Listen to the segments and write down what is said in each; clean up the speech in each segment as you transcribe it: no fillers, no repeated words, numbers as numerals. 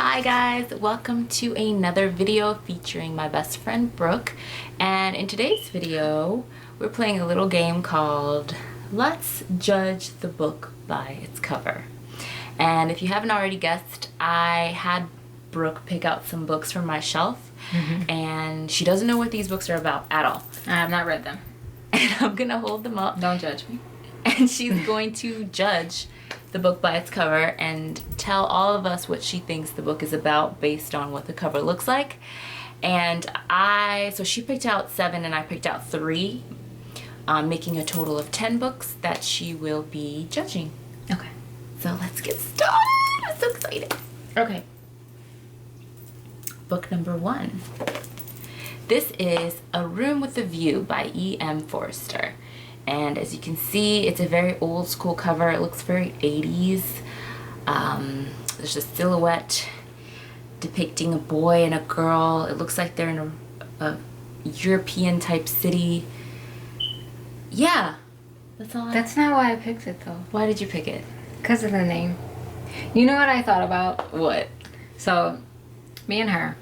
Hi guys, welcome to another video featuring my best friend Brooke, and in today's video we're playing a little game called Let's Judge the Book by Its Cover. And if you haven't already guessed, I had Brooke pick out some books from my shelf, and she doesn't know what these books are about at all. I have not read them. And I'm gonna hold them up. Don't judge me. And she's going to judge the book by its cover and tell all of us what she thinks the book is about based on what the cover looks like. And so she picked out 7 and I picked out 3, making a total of 10 books that she will be judging. Okay. So let's get started. I'm so excited. Okay. Book number 1. This is A Room with a View by E.M. Forster. And as you can see, it's a very old school cover. It looks very 80s. There's a silhouette depicting a boy and a girl. It looks like they're in a European type city. Yeah, that's all. That's not why I picked it though. Why did you pick it? Because of the name. You know what I thought about? What? So, me and her,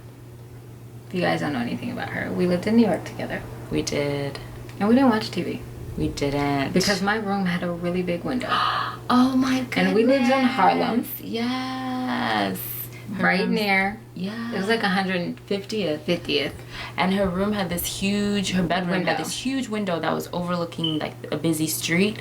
if you guys don't know anything about her, we lived in New York together. We did. And we didn't watch TV. We didn't. Because my room had a really big window. Oh my goodness. And we lived in Harlem. Yes. Right near. Yeah. It was like 150th. 50th. And her room had this huge, her bedroom Window. had this huge window that was overlooking like a busy street.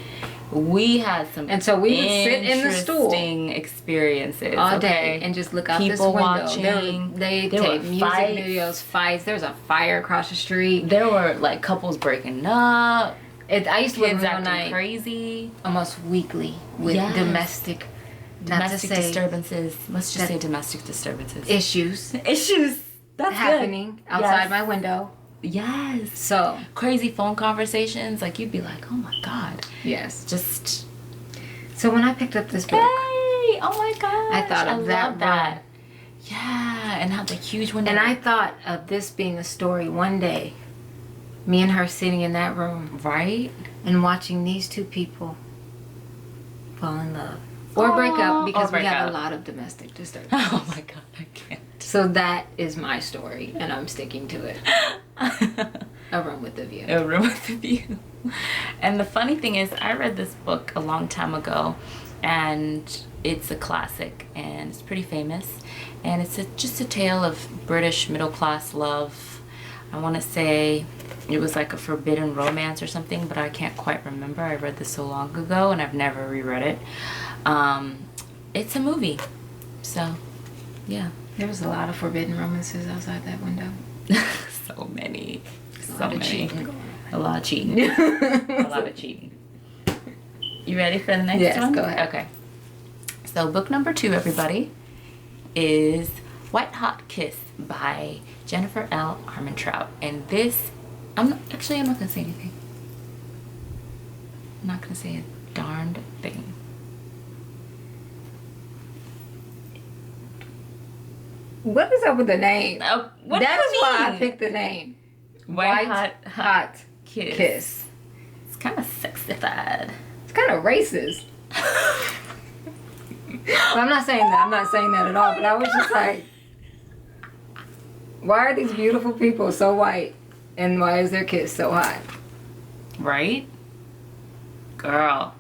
We had some And so we would sit in the stool interesting experiences all day and just look out this People window. watching. They There take were music fights. videos, fights. There was a fire across the street. There were like couples breaking up. I used to live Kids all acting night, crazy. almost weekly, with Yes. domestic Disturbances. Let's just say domestic disturbances. issues Issues. That's happening good. outside Yes. my window. Yes. So, Crazy phone conversations. Like you'd be like, oh my God. yes. Just. So when I picked up this book, Hey! Oh my God! I thought of that love that. Yeah, and how the huge window. and I thought of this being a story one day, me and her sitting in that room right and watching these two people fall in love. Or break up, because we have a lot of domestic disturbances. Oh my God, I can't. So that is my story, and I'm sticking to it. A Room with a View. A Room with a View. And the funny thing is, I read this book a long time ago, and it's a classic, and it's pretty famous. And it's just a tale of British middle class love. I want to say it was like a forbidden romance or something, but I can't quite remember. I read this so long ago, and I've never reread it. It's a movie, so yeah. There was a lot of forbidden romances outside that window. So many. A lot of cheating going on. A lot of cheating. A lot of cheating. You ready for the next Yes, one? go ahead. Okay. So book number 2, everybody, is White Hot Kiss by Jennifer L. Armentrout. And this, I'm not going to say anything. I'm not going to say a darned thing. What is up with the name? What That's do you why I mean? picked the name. White Hot Kiss. Kiss. It's kind of sexified. It's kind of racist. But I'm not saying that. I'm not saying that at all. But I was just like, why are these beautiful people so white? And why is their kiss so hot? Right? Girl.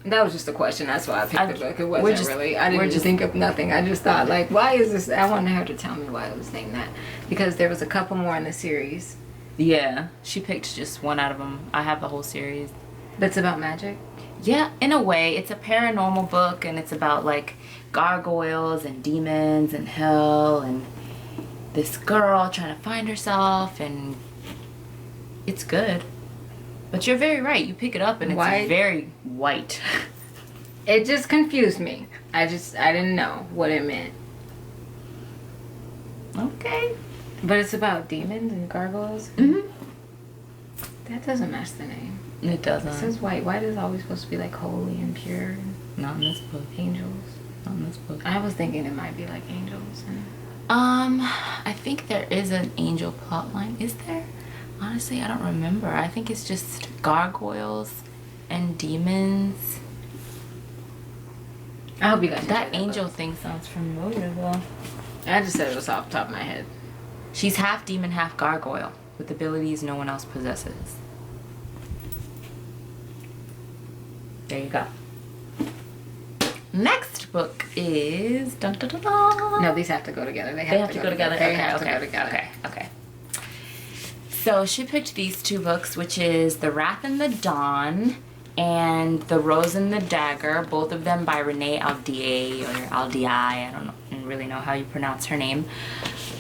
That was just a question. That's why I picked the book. It wasn't just- really. I didn't just think of nothing. I just thought, like, why is this? I wanted her to tell me why it was named that. Because there was a couple more in the series. Yeah, she picked just one out of them. I have the whole series. That's about magic? Yeah, in a way. It's a paranormal book, and it's about, like, gargoyles and demons and hell and this girl trying to find herself, and it's good. But you're very right. You pick it up, and it's White. very white. It just confused me. I didn't know what it meant. Okay. But it's about demons and gargoyles? Mm-hmm. That doesn't match the name. It It doesn't. says white. White is always supposed to be like holy and pure and Not in this book. angels. Not in this book. I was thinking it might be like angels. And I think there is an angel plotline. Is there? Honestly, I don't remember. I think it's just gargoyles and demons. I hope you guys That enjoy angel book. thing sounds familiar though. I just said it was off the top of my head. She's half demon, half gargoyle, with abilities no one else possesses. There you go. Next book is... Dun, dun, dun, dun. No, these have to go together. They have to go together? They Okay, have to okay, go together. okay. So she picked these two books, which is The Wrath and the Dawn and The Rose and the Dagger, both of them by Renee Aldier or Aldii. I don't really know how you pronounce her name.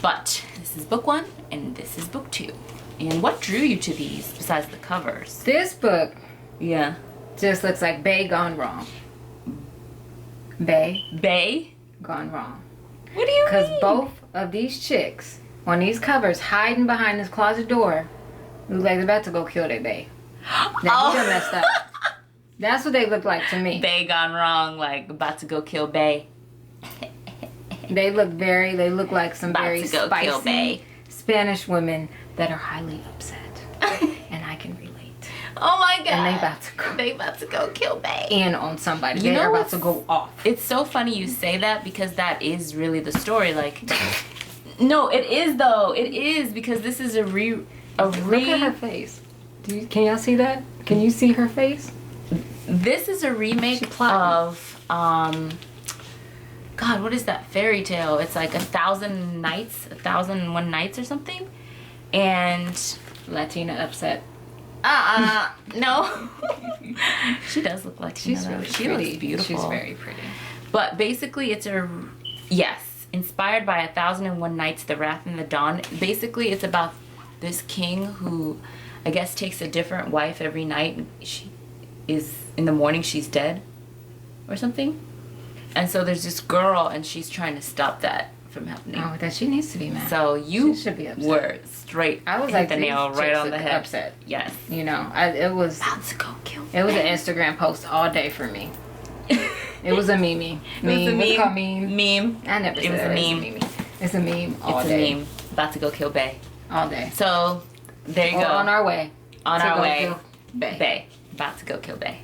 But this is book 1 and this is book 2. And what drew you to these besides the covers? This book Yeah. just looks like Bae gone wrong. Bae gone wrong. What do you mean? Because both of these chicks on these covers hiding behind this closet door look like they're about to go kill their bae. Now, he done messed up. That's what they look like to me. Bae gone wrong, like about to go kill Bae. They look like some About very to go kill spicy bae. Spanish women that are highly upset. And I can relate. Oh my god. And they about to go kill Bae. In on somebody. You They're know about to go off. It's so funny you say that because that is really the story. Like, no, it is though. It is because this is Look at her face. Can y'all see that? Can you see her face? This is a remake of God, what is that fairy tale? It's like 1,000 Nights, 1,001 Nights or something. And Latina upset. no. She does look like She's Tina, though. really She pretty. looks beautiful. She's very pretty. But basically, it's inspired by 1,001 Nights, The Wrath and the Dawn. Basically, it's about this king who, I guess, takes a different wife every night. She is, in the morning, she's dead or something. And so there's this girl, and she's trying to stop that from happening. Oh, that she needs to be mad. So you She should be upset. were straight. I was hit like, the nail these right chicks on the look head. upset. Yes. You know, it was About to go kill. an Instagram post all day for me. It was a meme. It was a What's it called? meme. I never said It was a it. meme. It's a meme all It's day. a meme. About to go kill Bae. All day. So there you Or go. on our way. On to our go way. kill Bae. Bae. About to go kill Bae.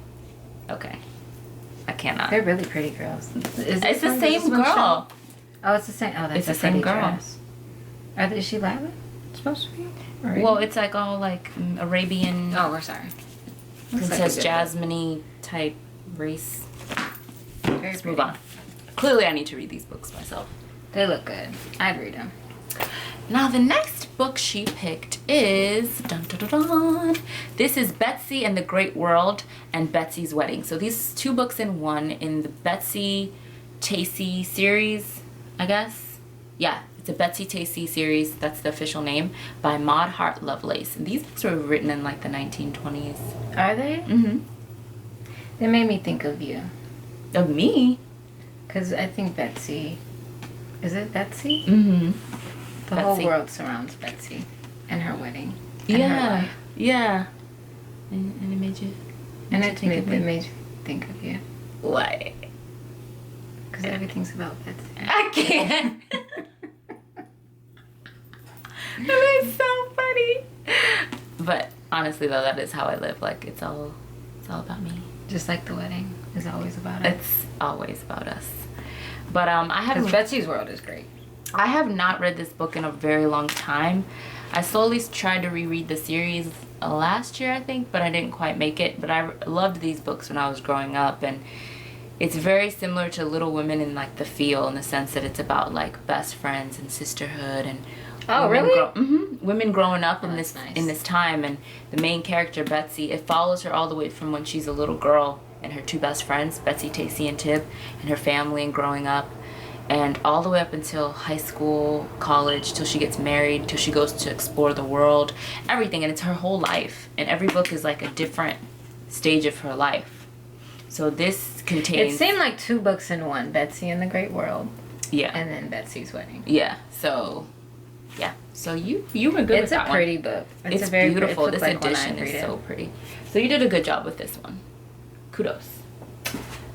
Okay. I cannot. They're really pretty girls. It's the same girl. Oh, it's the same. Oh, that's It's a the same pretty girl. dress. Is she Latin? Supposed to be? Or Well, it's like all like Arabian oh, we're sorry. Princess Jasmine type race. Very Let's pretty. move on. Clearly, I need to read these books myself. They look good. I'd read them. Now, the next book she picked is... Dun, dun, dun, dun. This is Betsy and the Great World and Betsy's Wedding. So these two books in one in the Betsy Tacy series, I guess. Yeah, it's a Betsy Tacy series. That's the official name. By Maud Hart Lovelace. And these books were written in like the 1920s. Are they? Mm-hmm. They made me think of you. Of me? Because I think Betsy... Is it Betsy? Mm-hmm. The whole world surrounds Betsy and her wedding. And her life. Yeah. And it made you... And it made you think of you. Why? Because everything's about Betsy. I can't. That is so funny. But honestly, though, that is how I live. Like, it's all about me. Just like the wedding is always about us. It's always about us. But I haven't... Because Betsy's World is great. I have not read this book in a very long time. I slowly tried to reread the series last year, I think, but I didn't quite make it. But I loved these books when I was growing up, and it's very similar to Little Women in like the feel, in the sense that it's about like best friends and sisterhood and women growing up in this time. And the main character, Betsy, it follows her all the way from when she's a little girl and her two best friends, Betsy, Tacy, and Tib, and her family and growing up. And all the way up until high school, college, till she gets married, till she goes to explore the world, everything. And it's her whole life. And every book is like a different stage of her life. So this contains... It seemed like two books in one. Betsy and the Great World. Yeah. And then Betsy's Wedding. Yeah. So, yeah. So you were good with that one. It's a pretty book. It's a very beautiful. This This edition is so pretty. So you did a good job with this one. Kudos.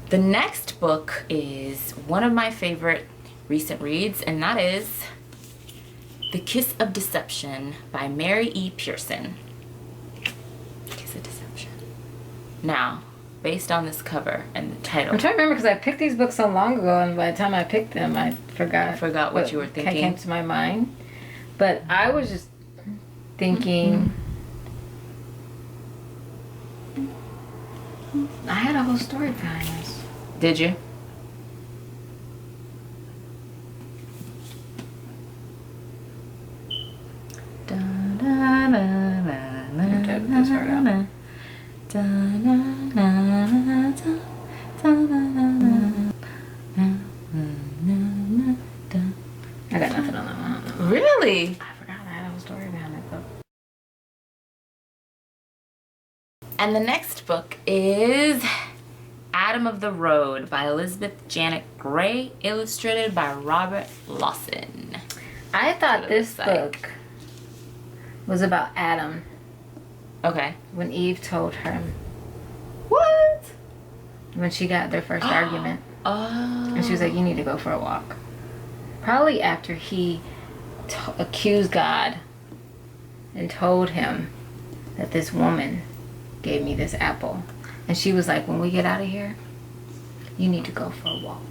The next book is one of my favorite recent reads, and that is The Kiss of Deception by Mary E. Pearson. Kiss of Deception. Now, based on this cover and the title. I'm trying to remember because I picked these books so long ago, and by the time I picked them, I forgot what you were thinking. Came to my mind. But I was just thinking. I had a whole story behind this. Did you? I got nothing on that one. Really? I forgot I had a whole story behind it though. And the next book is Adam of the Road by Elizabeth Janet Gray, illustrated by Robert Lawson. I thought this book was about Adam. Okay. When Eve told him. What? When she got their first argument. Oh. And she was like, you need to go for a walk. Probably after he accused God and told him that this woman gave me this apple. And she was like, when we get out of here, you need to go for a walk.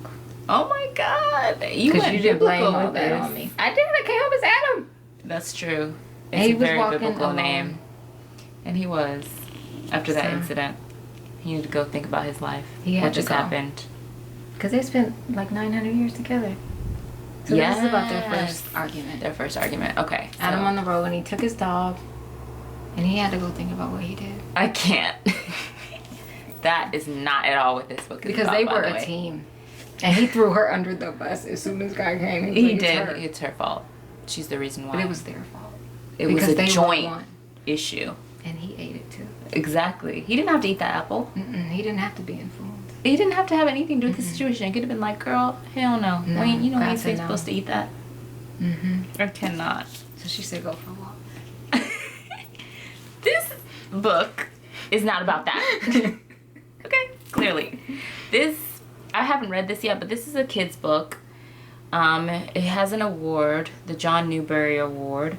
Oh my God. Because you didn't blame all that on me. I didn't. I came up as Adam. That's true. It's he a was very walking biblical alone. name. And he was. After that incident. He needed to go think about his life. He had what to just go. happened. Because they spent like 900 years together. So this is about their first argument. Their first argument. Okay. Adam on the road, and he took his dog. And he had to go think about what he did. I can't. That is not at all what this book is because about, they by were the a way. team. And he threw her under the bus as soon as God came. He like, did. It's her fault. She's the reason why. But it was their fault. It was because a they joint were one. issue. And he ate it too. Exactly. He didn't have to eat that apple. He didn't have to be influenced. He didn't have to have anything to do with the situation. He could have been like, girl, hell no. No, You know, we God ain't said no. supposed to eat that. I cannot. So she said, go for a walk. This book is not about that. Okay, clearly. I haven't read this yet, but this is a kid's book. It has an award, the John Newbery Award.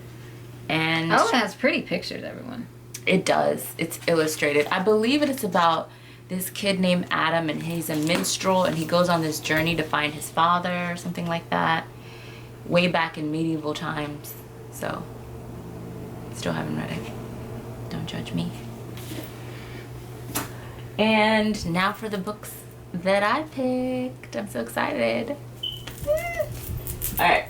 And Oh, it has pretty pictures, everyone. it does. It's illustrated. I believe it's about this kid named Adam, and he's a minstrel, and he goes on this journey to find his father or something like that. Way back in medieval times. So, still haven't read it. Don't judge me. And now for the books that I picked. I'm so excited. Alright.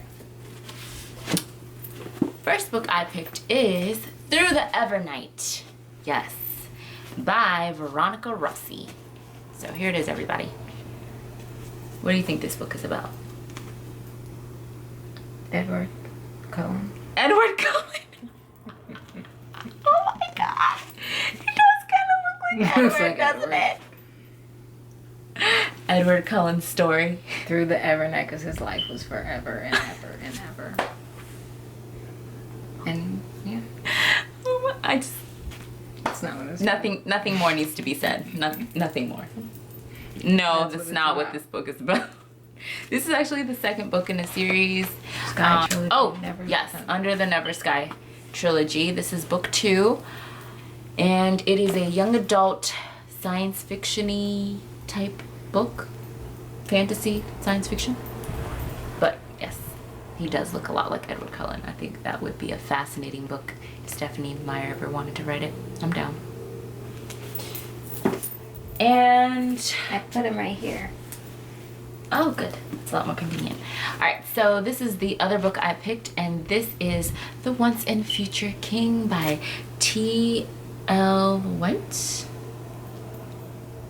First book I picked is Through the Evernight. Yes. By Veronica Rossi. So here it is, everybody. What do you think this book is about? Edward Cullen. Edward Cullen. Oh my God. It does kind of look like Looks Edward, like doesn't Edward. it? Edward Cullen's story. Through the Everneck, because his life was forever and ever and ever. And, yeah. I just... That's not what it's Nothing more needs to be said. Nothing more. No, that's it's not what about. this book is about. This is actually the second book in the series. Sky Trilogy. Oh, yes, Under the Never Sky Trilogy. This is book 2. And it is a young adult science fiction-y type book. Fantasy, science fiction. But, yes, he does look a lot like Edward Cullen. I think that would be a fascinating book if Stephanie Meyer ever wanted to write it. I'm down. And I put him right here. oh, good. It's a lot more convenient. All right, so this is the other book I picked, and this is The Once and Future King by T.L. White?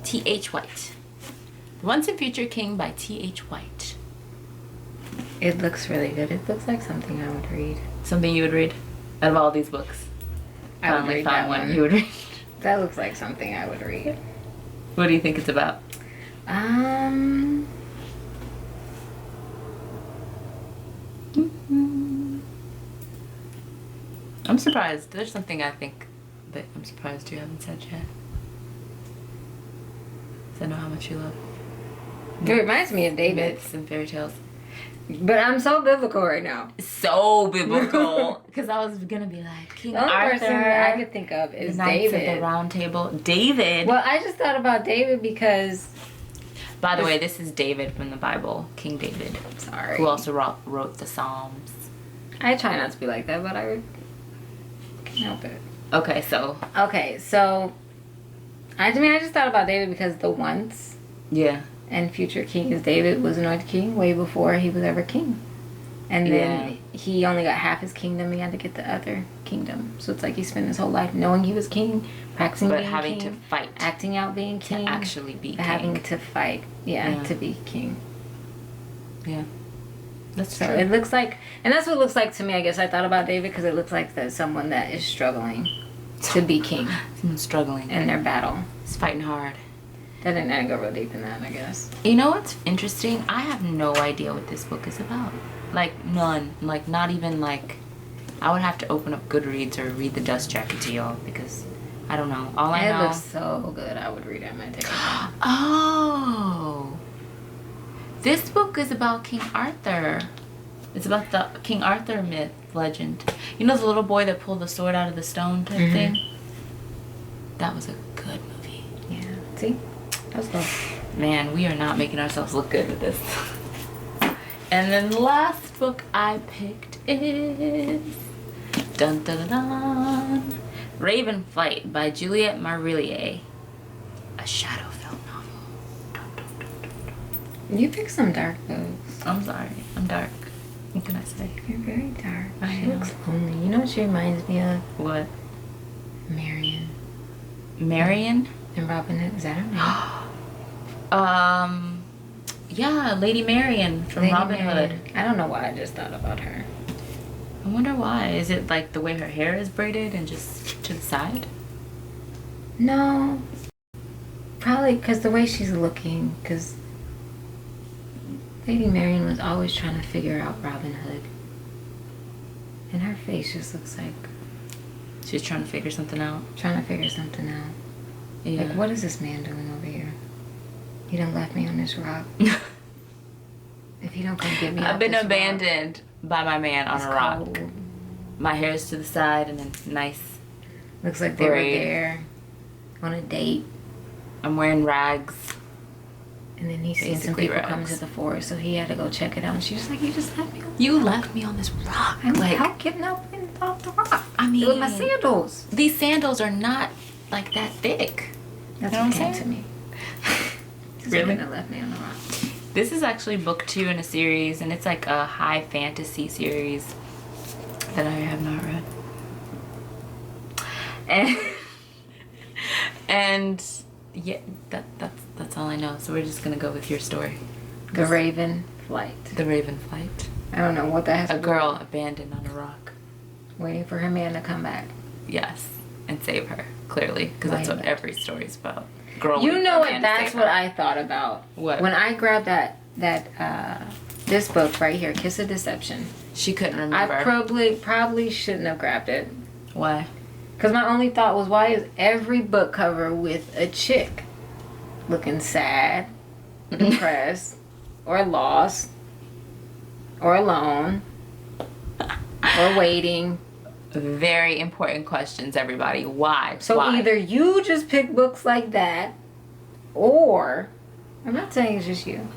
T.H. White. The Once and Future King by T.H. White. It looks really good. It looks like something I would read. Something you would read out of all these books? I would Finally read found that one one. you would read. That looks like something I would read. What do you think it's about? I'm surprised. There's something I think that I'm surprised you haven't said yet. 'Cause I know how much you love It reminds me of David. myths and fairy tales. But I'm so biblical right now. So biblical. Because I was going to be like, King The only person that I Arthur. could think of The is Knights of David. the Round Table. David. Well, I just thought about David because... By the way, this is David from the Bible. King David. Sorry. Who also wrote the Psalms. I try not to be like that, but I can't help it. Okay, so. I mean, I just thought about David because the once Yeah. and future king is David was anointed king way before he was ever king. And then he only got half his kingdom. He had to get the other kingdom. So it's like he spent his whole life knowing he was king, practicing being having king, to fight. acting out being king. To actually be king. Having to fight, to be king. Yeah. That's So true. it looks like, and that's what it looks like to me. I guess I thought about David because it looks like there's someone that is struggling to be king Someone's struggling. in their battle. It's fighting hard. I didn't go real deep in that, I guess. You know what's interesting? I have no idea what this book is about. Like, none. Like, not even, like... I would have to open up Goodreads or read the Dust Jacket to y'all because I don't know. All I know... It looks so good. I would read it. I might take it. Oh! This book is about King Arthur. It's about the King Arthur myth, legend. You know the little boy that pulled the sword out of the stone type thing? That was a good movie. Yeah. See? That was good. Man, we are not making ourselves look good with this. And then the last book I picked is... Dun dun dun dun! Raven Flight by Juliette Marillier. A shadow-filled novel. Dun, dun, dun, dun, dun. You picked some dark books. I'm sorry. I'm dark. What can I say? You're very dark. I She know. looks lonely. You know what she reminds me of? What? Marion. Marion? And Robin Hood. Is that her name? Yeah, Lady Marion from Lady Robin Marion. Hood. I don't know why I just thought about her. I wonder why. Is it like the way her hair is braided and just to the side? No. Probably because the way she's looking. Because Lady Marion was always trying to figure out Robin Hood. And her face just looks like She's trying to figure something out. trying to figure something out. Yeah. Like, what is this man doing over here? He done left me on this rock. If he don't come get me, I've been abandoned by my man on It's a rock. cold. My hair's to the side and then nice. Looks like they were Braid. there on a date, I'm wearing rags. and then he seen some Basically people come rags. to the forest, so he had to go check it out. And she was like, "You just left me on." You left me on this rock. I'm Like, how getting up and off the rock. I mean, With my sandals. these sandals are not like that thick. That's You know what what I'm came to saying? me. This Really? man left me on the rock. This is actually book 2 in a series, and it's like a high fantasy series that I have not read. And and yeah, that's all I know. So we're just gonna go with your story. The Raven Flight. The Raven Flight. I don't know what that has. A to do girl with abandoned on a rock. waiting for her man to come back. Yes, and save her. Clearly, because that's Right. what every story's about. Girl. You waiting know for a what? man to That's save what her. I thought about. What? When I grabbed this book right here, Kiss of Deception. She couldn't remember. I probably shouldn't have grabbed it. Why? Because my only thought was, why is every book cover with a chick looking sad, depressed, or lost, or alone, or waiting? Very important questions, everybody. Why? So Why? either you just pick books like that, or I'm not saying it's just you,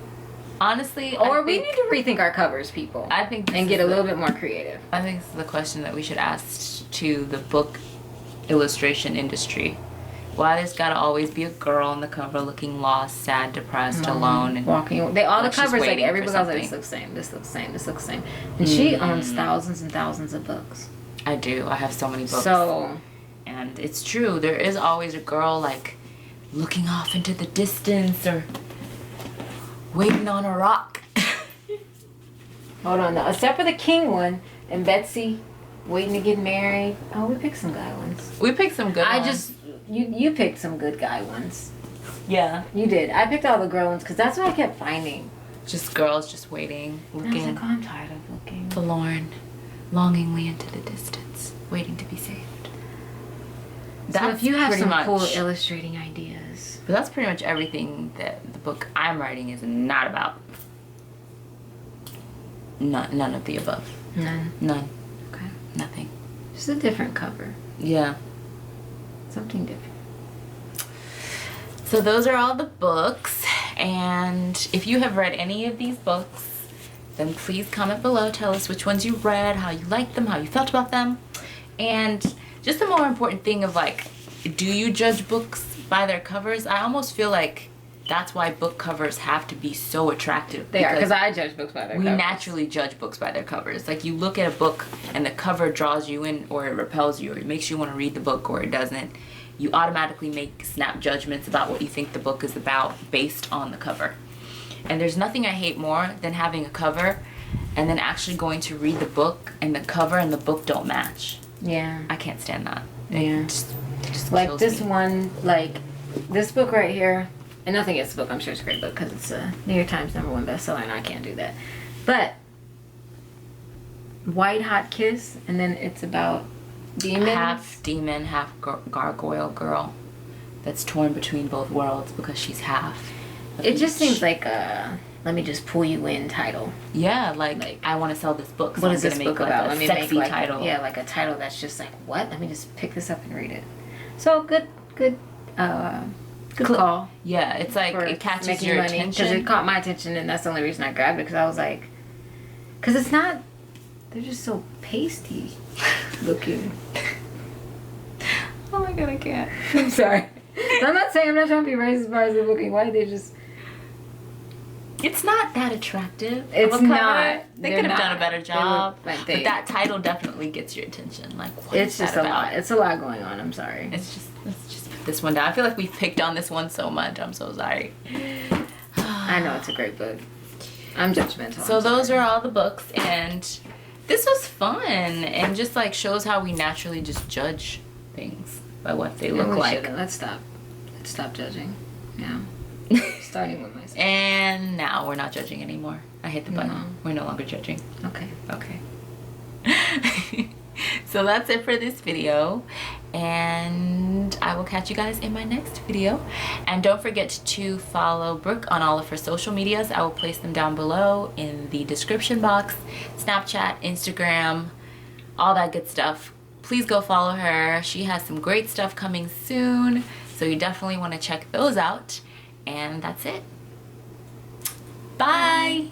Honestly, or we need to rethink our covers, people, I think this and get is a little bit more creative. I think this is the question that we should ask to the book illustration industry. Why there's gotta always be a girl on the cover looking lost, sad, depressed, alone, and Walking, all the like she's covers, like waiting every for book, I was like, this something. looks the same, this looks the same, this looks the same, and she owns thousands and thousands of books. I do. I have so many books. So And it's true. There is always a girl like looking off into the distance or waiting on a rock. hold on, now, except for the king one and Betsy waiting to get married. Oh, we picked some guy ones. We picked some good ones. You picked some good guy ones. Yeah. You did. I picked all the girl ones because that's what I kept finding. Just girls just waiting, And I was looking like, oh, I'm tired of looking. forlorn, longingly into the distance, waiting to be saved. So if you have pretty some much, cool illustrating ideas. but that's pretty much everything that the book I'm writing is not about. None of the above. None. Okay. Nothing. Just a different cover. Yeah. Something different. So those are all the books, and if you have read any of these books, then please comment below. Tell us which ones you read, how you liked them, how you felt about them, and just the more important thing of like, do you judge books by their covers? I almost feel like that's why book covers have to be so attractive. They are, because I judge books by their covers. We naturally judge books by their covers. Like, you look at a book and the cover draws you in, or it repels you, or it makes you want to read the book, or it doesn't. You automatically make snap judgments about what you think the book is about based on the cover. And there's nothing I hate more than having a cover and then actually going to read the book and the cover and the book don't match. Yeah. I can't stand that. Yeah. It just like kills this me. one, like this book right here, and nothing against the book, I'm sure it's a great book because it's a New York Times #1 bestseller and I can't do that. But White Hot Kiss, and then it's about demons. Half demon, half gargoyle girl that's torn between both worlds because she's half. It just seems like a let me just pull you in title. Yeah, like I want to sell this book. So What I'm is this gonna book make about? like Let a me sexy make like title. yeah, like a title that's just like what? Let me just pick this up and read it. So good call. Yeah, it's like For it catches making your money, attention. because it caught my attention, and that's the only reason I grabbed it, because I was like, because it's not, they're just so pasty looking. Oh my god, I can't. I'm sorry. I'm not saying, I'm not trying to be racist as far as they're looking white. They just, It's not that attractive. of It's a cover. not. They They're could have done not. a better They job. look like But that title definitely gets your attention. Like, what it's is just that a about? lot. It's a lot going on. I'm sorry. Let's just put this one down. I feel like we've picked on this one so much. I'm so sorry. I know it's a great book. I'm judgmental. So those are all the books, and this was fun, and just like shows how we naturally just judge things by what they look like. Shouldn't. Let's stop judging. Yeah. Starting with myself. And now we're not judging anymore. I hit the button. No. We're no longer judging. Okay. Okay. So that's it for this video, and I will catch you guys in my next video. And don't forget to follow Brooke on all of her social medias. I will place them down below in the description box. Snapchat, Instagram, all that good stuff. Please go follow her. She has some great stuff coming soon, so you definitely want to check those out. And that's it. Bye.